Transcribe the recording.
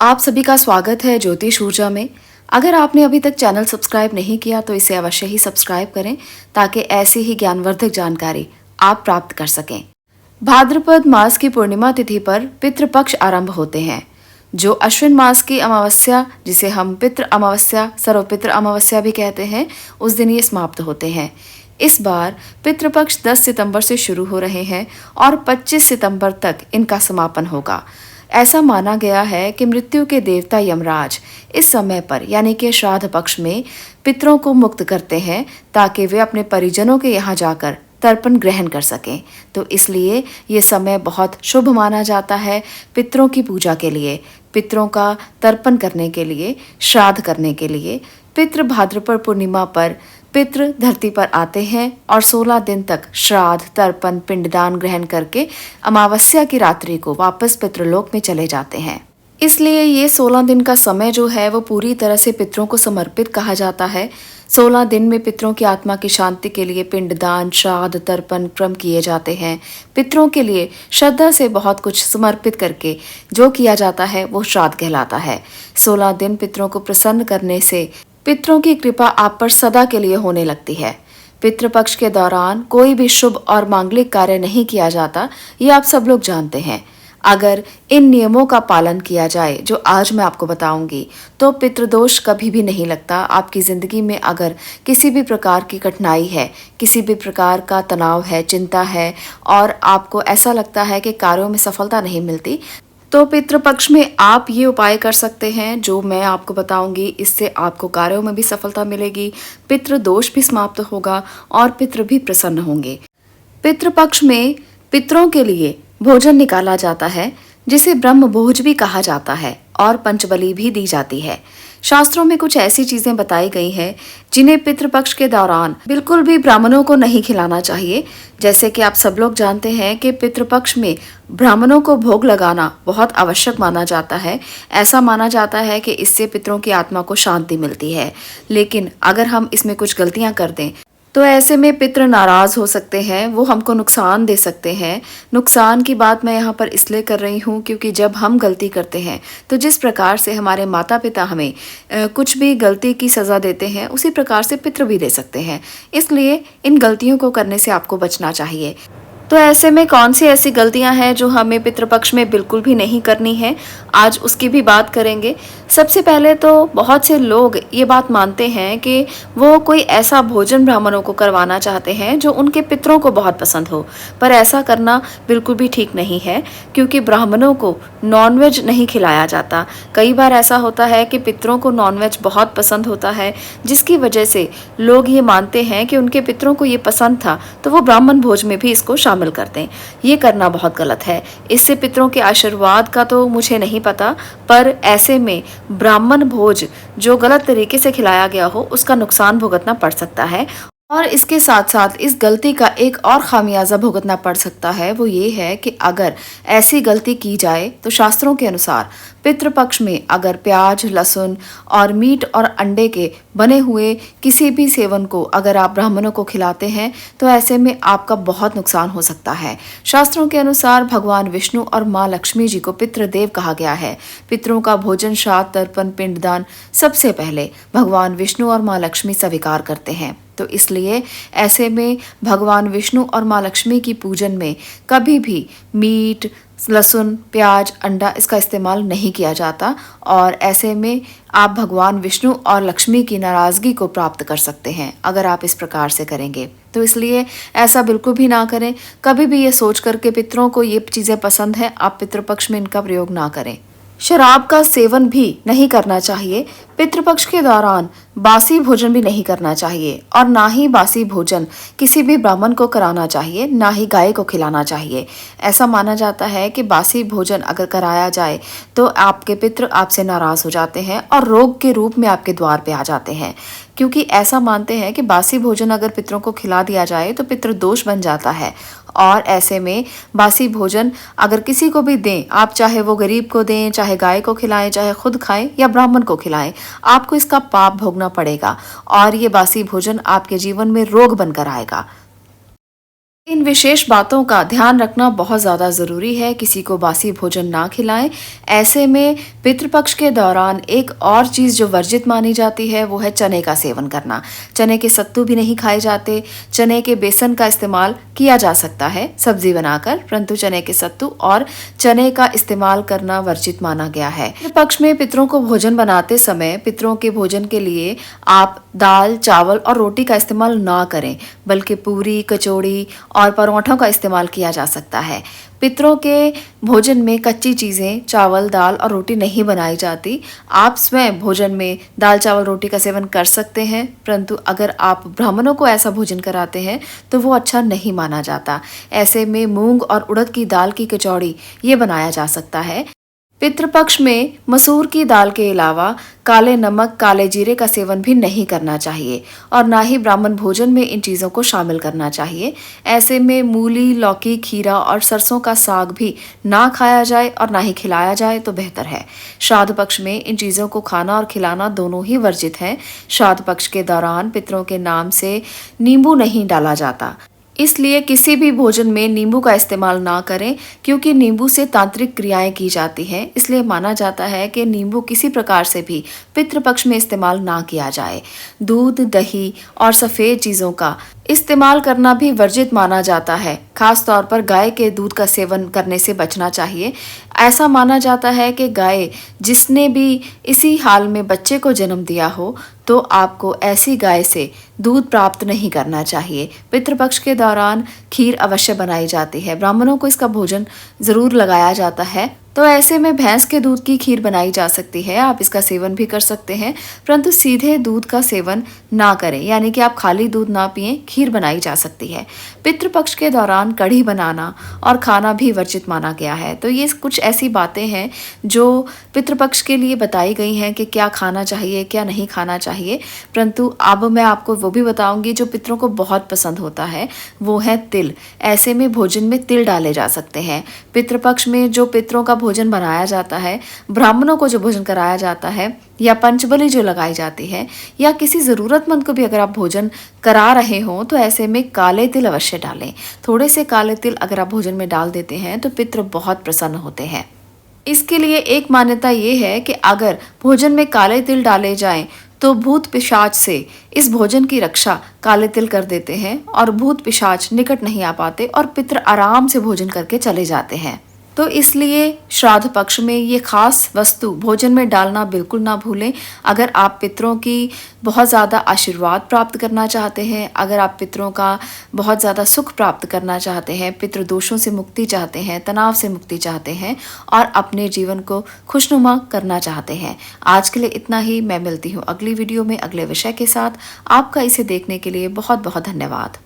आप सभी का स्वागत है ज्योतिष ऊर्जा में। अगर आपने अभी तक चैनल सब्सक्राइब नहीं किया तो इसे अवश्य ही सब्सक्राइब करें ताकि ऐसी ही ज्ञानवर्धक जानकारी आप प्राप्त कर सकें। भाद्रपद मास की पूर्णिमा तिथि पर पितृपक्ष आरंभ होते हैं, जो अश्विन मास की अमावस्या, जिसे हम पितृ अमावस्या, सर्वपितृ अमावस्या भी कहते हैं, उस दिन ये समाप्त होते हैं। इस बार पितृपक्ष 10 सितंबर से शुरू हो रहे हैं और 25 सितंबर तक इनका समापन होगा। ऐसा माना गया है कि मृत्यु के देवता यमराज इस समय पर यानी कि श्राद्ध पक्ष में पितरों को मुक्त करते हैं ताकि वे अपने परिजनों के यहाँ जाकर तर्पण ग्रहण कर सकें। तो इसलिए ये समय बहुत शुभ माना जाता है पितरों की पूजा के लिए, पितरों का तर्पण करने के लिए, श्राद्ध करने के लिए। पितृ भाद्रपद पूर्णिमा पर पितृ धरती पर आते हैं और 16 दिन तक श्राद्ध, तर्पण, पिंडदान ग्रहण करके अमावस्या की रात्रि को वापस पितृलोक में चले जाते हैं। इसलिए ये 16 दिन का समय जो है वो पूरी तरह से पितरों को समर्पित कहा जाता है। 16 दिन में पितरों की आत्मा की शांति के लिए पिंडदान, श्राद्ध, तर्पण क्रम किए जाते हैं। पितरों के लिए श्रद्धा से बहुत कुछ समर्पित करके जो किया जाता है वो श्राद्ध कहलाता है। 16 दिन पितरों को प्रसन्न करने से पितरों की कृपा आप पर सदा के लिए होने लगती है। पितृपक्ष के दौरान कोई भी शुभ और मांगलिक कार्य नहीं किया जाता, ये आप सब लोग जानते हैं। अगर इन नियमों का पालन किया जाए जो आज मैं आपको बताऊंगी तो पितृदोष कभी भी नहीं लगता। आपकी जिंदगी में अगर किसी भी प्रकार की कठिनाई है, किसी भी प्रकार का तनाव है, चिंता है और आपको ऐसा लगता है कि कार्यों में सफलता नहीं मिलती, तो पितृपक्ष में आप ये उपाय कर सकते हैं जो मैं आपको बताऊंगी। इससे आपको कार्यों में भी सफलता मिलेगी, पितृ दोष भी समाप्त होगा और पितृ भी प्रसन्न होंगे। पितृपक्ष में पितरों के लिए भोजन निकाला जाता है जिसे ब्रह्म भोज भी कहा जाता है और पंचबली भी दी जाती है। शास्त्रों में कुछ ऐसी चीजें बताई गई हैं जिन्हें पितृपक्ष के दौरान बिल्कुल भी ब्राह्मणों को नहीं खिलाना चाहिए। जैसे कि आप सब लोग जानते हैं कि पितृपक्ष में ब्राह्मणों को भोग लगाना बहुत आवश्यक माना जाता है। ऐसा माना जाता है कि इससे पितरों की आत्मा को शांति मिलती है। लेकिन अगर हम इसमें कुछ गलतियां कर दें तो ऐसे में पितृ नाराज हो सकते हैं, वो हमको नुकसान दे सकते हैं। नुकसान की बात मैं यहाँ पर इसलिए कर रही हूँ क्योंकि जब हम गलती करते हैं तो जिस प्रकार से हमारे माता पिता हमें कुछ भी गलती की सज़ा देते हैं उसी प्रकार से पितृ भी दे सकते हैं। इसलिए इन गलतियों को करने से आपको बचना चाहिए। तो ऐसे में कौन सी ऐसी गलतियां हैं जो हमें पितृपक्ष में बिल्कुल भी नहीं करनी है, आज उसकी भी बात करेंगे। सबसे पहले तो बहुत से लोग ये बात मानते हैं कि वो कोई ऐसा भोजन ब्राह्मणों को करवाना चाहते हैं जो उनके पितरों को बहुत पसंद हो, पर ऐसा करना बिल्कुल भी ठीक नहीं है क्योंकि ब्राह्मणों को नॉनवेज नहीं खिलाया जाता। कई बार ऐसा होता है कि पितरों को नॉनवेज बहुत पसंद होता है, जिसकी वजह से लोग ये मानते हैं कि उनके पितरों को ये पसंद था तो वो ब्राह्मण भोज में भी इसको शामिल करते हैं। ये करना बहुत गलत है। इससे पितरों के आशीर्वाद का तो मुझे नहीं पता, पर ऐसे में ब्राह्मण भोज जो गलत तरीके से खिलाया गया हो उसका नुकसान भुगतना पड़ सकता है। और इसके साथ साथ इस गलती का एक और खामियाजा भुगतना पड़ सकता है, वो ये है कि अगर ऐसी गलती की जाए तो शास्त्रों के अनुसार पितृपक्ष में अगर प्याज, लहसुन और मीट और अंडे के बने हुए किसी भी सेवन को अगर आप ब्राह्मणों को खिलाते हैं तो ऐसे में आपका बहुत नुकसान हो सकता है। शास्त्रों के अनुसार भगवान विष्णु और माँ लक्ष्मी जी को पितृदेव कहा गया है। पितरों का भोजन, श्राद्ध, तर्पण, पिंडदान सबसे पहले भगवान विष्णु और माँ लक्ष्मी स्वीकार करते हैं। तो इसलिए ऐसे में भगवान विष्णु और माँ लक्ष्मी की पूजन में कभी भी मीट, लहसुन, प्याज, अंडा इसका इस्तेमाल नहीं किया जाता और ऐसे में आप भगवान विष्णु और लक्ष्मी की नाराज़गी को प्राप्त कर सकते हैं अगर आप इस प्रकार से करेंगे। तो इसलिए ऐसा बिल्कुल भी ना करें। कभी भी ये सोच करके पितरों को ये चीज़ें पसंद है आप पितृपक्ष में इनका प्रयोग ना करें। शराब का सेवन भी नहीं करना चाहिए। पितृपक्ष के दौरान बासी भोजन भी नहीं करना चाहिए और ना ही बासी भोजन किसी भी ब्राह्मण को कराना चाहिए, ना ही गाय को खिलाना चाहिए। ऐसा माना जाता है कि बासी भोजन अगर कराया जाए तो आपके पितृ आपसे नाराज हो जाते हैं और रोग के रूप में आपके द्वार पे आ जाते हैं, क्योंकि ऐसा मानते हैं कि बासी भोजन अगर पितरों को खिला दिया जाए तो पितृ दोष बन जाता है। और ऐसे में बासी भोजन अगर किसी को भी दें, आप चाहे वो गरीब को दें, चाहे गाय को खिलाएं, चाहे खुद खाएं या ब्राह्मण को खिलाएं, आपको इसका पाप भोगना पड़ेगा और ये बासी भोजन आपके जीवन में रोग बनकर आएगा। इन विशेष बातों का ध्यान रखना बहुत ज़्यादा ज़रूरी है। किसी को बासी भोजन ना खिलाएं। ऐसे में पितृपक्ष के दौरान एक और चीज़ जो वर्जित मानी जाती है वो है चने का सेवन करना। चने के सत्तू भी नहीं खाए जाते। चने के बेसन का इस्तेमाल किया जा सकता है सब्जी बनाकर, परंतु चने के सत्तू और चने का इस्तेमाल करना वर्जित माना गया है। पितृपक्ष में पितरों को भोजन बनाते समय पितरों के भोजन के लिए आप दाल, चावल और रोटी का इस्तेमाल ना करें, बल्कि पूरी, कचौड़ी और परोठों का इस्तेमाल किया जा सकता है। पितरों के भोजन में कच्ची चीज़ें, चावल, दाल और रोटी नहीं बनाई जाती। आप स्वयं भोजन में दाल, चावल, रोटी का सेवन कर सकते हैं, परंतु अगर आप ब्राह्मणों को ऐसा भोजन कराते हैं तो वो अच्छा नहीं माना जाता। ऐसे में मूंग और उड़द की दाल की कचौड़ी ये बनाया जा सकता है। पितृपक्ष में मसूर की दाल के अलावा काले नमक, काले जीरे का सेवन भी नहीं करना चाहिए और ना ही ब्राह्मण भोजन में इन चीज़ों को शामिल करना चाहिए। ऐसे में मूली, लौकी, खीरा और सरसों का साग भी ना खाया जाए और ना ही खिलाया जाए तो बेहतर है। श्राद्ध पक्ष में इन चीज़ों को खाना और खिलाना दोनों ही वर्जित है। श्राद्ध पक्ष के दौरान पितरों के नाम से नींबू नहीं डाला जाता, इसलिए किसी भी भोजन में नींबू का इस्तेमाल ना करें, क्योंकि नींबू से तांत्रिक क्रियाएं की जाती हैं। इसलिए माना जाता है कि नींबू किसी प्रकार से भी पितृपक्ष में इस्तेमाल ना किया जाए। दूध, दही और सफ़ेद चीज़ों का इस्तेमाल करना भी वर्जित माना जाता है। खास तौर पर गाय के दूध का सेवन करने से बचना चाहिए। ऐसा माना जाता है कि गाय जिसने भी इसी हाल में बच्चे को जन्म दिया हो तो आपको ऐसी गाय से दूध प्राप्त नहीं करना चाहिए। पितृपक्ष के दौरान खीर अवश्य बनाई जाती है। ब्राह्मणों को इसका भोजन ज़रूर लगाया जाता है। तो ऐसे में भैंस के दूध की खीर बनाई जा सकती है। आप इसका सेवन भी कर सकते हैं, परंतु सीधे दूध का सेवन ना करें, यानी कि आप खाली दूध ना पिएं। खीर बनाई जा सकती है। पितृपक्ष के दौरान कढ़ी बनाना और खाना भी वर्जित माना गया है। तो ये कुछ ऐसी बातें हैं जो पितृपक्ष के लिए बताई गई हैं कि क्या खाना चाहिए, क्या नहीं खाना चाहिए। परंतु अब मैं आपको वो भी बताऊंगी जो पितरों को बहुत पसंद होता है, वो है तिल। ऐसे में भोजन में तिल डाले जा सकते हैं। पितृपक्ष में जो पितरों का भोजन बनाया जाता है, ब्राह्मणों को जो भोजन कराया जाता है, या पंचबली जो लगाई जाती है, या किसी ज़रूरतमंद को भी अगर आप भोजन करा रहे हो तो ऐसे में काले तिल अवश्य डालें। थोड़े से काले तिल अगर आप भोजन में डाल देते हैं तो पितृ बहुत प्रसन्न होते हैं। इसके लिए एक मान्यता ये है कि अगर भोजन में काले तिल डाले जाएं तो भूत पिशाच से इस भोजन की रक्षा काले तिल कर देते हैं और भूत पिशाच निकट नहीं आ पाते और पितृ आराम से भोजन करके चले जाते हैं। तो इसलिए श्राद्ध पक्ष में ये खास वस्तु भोजन में डालना बिल्कुल ना भूलें। अगर आप पितरों की बहुत ज़्यादा आशीर्वाद प्राप्त करना चाहते हैं, अगर आप पितरों का बहुत ज़्यादा सुख प्राप्त करना चाहते हैं, पितृदोषों से मुक्ति चाहते हैं, तनाव से मुक्ति चाहते हैं और अपने जीवन को खुशनुमा करना चाहते हैं। आज के लिए इतना ही। मैं मिलती हूँ अगली वीडियो में अगले विषय के साथ। आपका इसे देखने के लिए बहुत बहुत धन्यवाद।